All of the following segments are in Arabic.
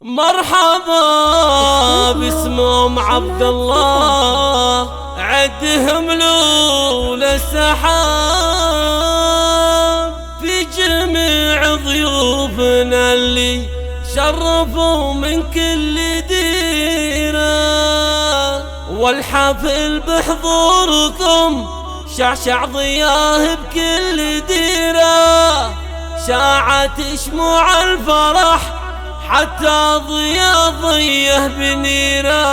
مرحبا باسمهم عبد الله عدهم لول السحاب في جميع ضيوفنا اللي شرفوا من كل ديرة، والحفل بحضوركم شعشع ضياه بكل ديرة، شاعت شموع الفرح حتى ضيه بنيره.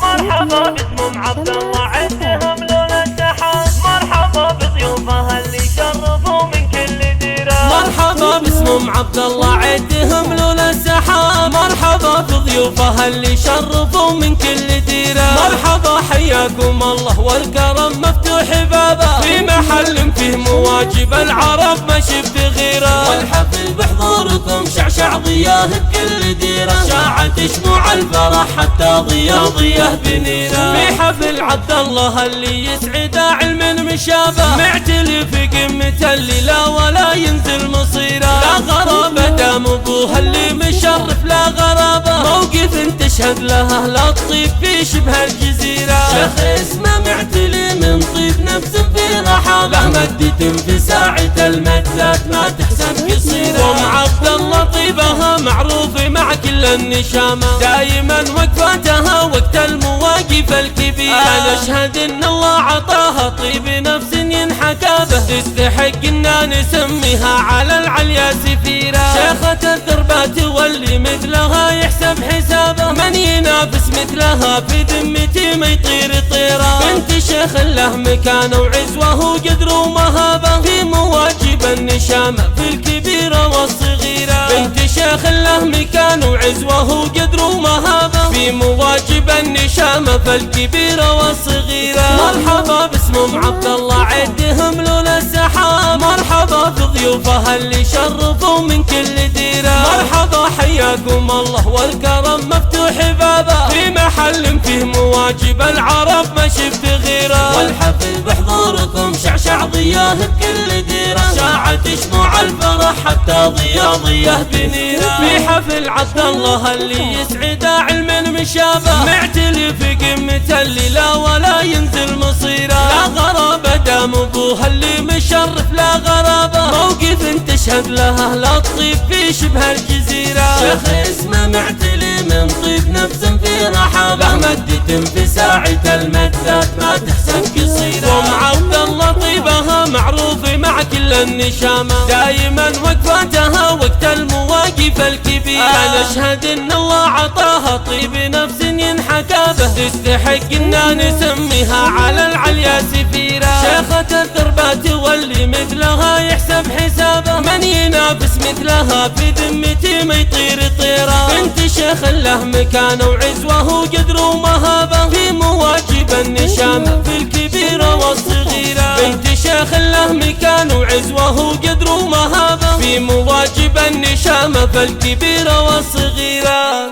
مرحبا باسمهم عبد الله عدهم لول السحاب، مرحبا بضيوفها اللي شرفوا من كل ديره. مرحبا باسمهم عبد الله عدهم لول السحاب، مرحبا بضيوفها اللي شرفوا من كل ديره. مرحبا حياكم الله والكرم مفتوح بابه، في محل فيه مواجب العرب ما شفت غيره، والحفل بحضوركم شعشع ضياه بكل ديره، شاعت شموع الفرح حتى ضيه بنيره. في حفل عبد الله اللي يسعد علم مشابه، معتلي في قمة اللي لا ولا ينزل مصيره، لا غرابة دام ابوها اللي مشرف لا غرابة، موقف تشهد له لا تطيب في شبه الجزيرة، شيخ اسمه معتلي من طيب نفس في رحابه، مدة في ساعة المدات ما تحسب قصيرة، ام عبد الله طيبها معروفة مع كل النشامة، دايما وقفاتها وقت المواقف الكبيرة، انا اشهد ان الله عطاها طيب نفس ينحكى به، تستحق اننا نسميها على العليا سفيرة، شيخة الدربات واللي مثلها يحسب حسابه، من ينافس مثلها في ذمتي ما يطير طيره، بنت شيخ له مكانه وعزوه وقدر ومهابه، في مواجب النشامة في الكبيرة والصغيرة، بنت شيخ له مكانه وعزوه وقدر ومهابه، في مواجب النشامة في الكبيرة والصغيرة. مرحبا باسمهم عبد الله عدهم لول السحاب، مرحبا بضيوفها اللي شرفوا من كل ديره، مرحبا حياكم الله والكرم مفتوح بابه، في محل فيه مواجب العرب ما شفت غيره، والحفل بحضوركم شعشع ضياه بكل ديره، شاعت شموع الفرح حتى ضيه بنيره. في حفل عبد الله اللي يسعد علم مشابه، معتلي في قمة اللي لا ولا ينزل مصيره، لا غرابة دام ابوها اللي مشرف لا غرابة، موقف تشهد له لا تطيب في شبه الجزيرة، شيخ اسمه معتلي من طيب نفس في رحابه، مدة في ساعة المدات ما تحسب قصيرة، ام عبد الله طيبها معروفة مع كل النشامة، دايما وقفاتها وقت المواقف الكبيرة، انا اشهد ان الله عطاها طيب نفس ينحكى به، تستحق اننا نسميها على العليا سفيرة، شيخة الدربات واللي مثلها يحسب حسابه، من ينافس مثلها في ذمتي ما يطير طيره، بنت شيخ له مكانه وعزوه وقدر ومهابه، في مواجب النشامة في الكبيرة والصغيرة، بنت شيخ له مكانه وعزوه وقدر ومهابه، في مواجب النشامة في الكبيرة والصغيرة.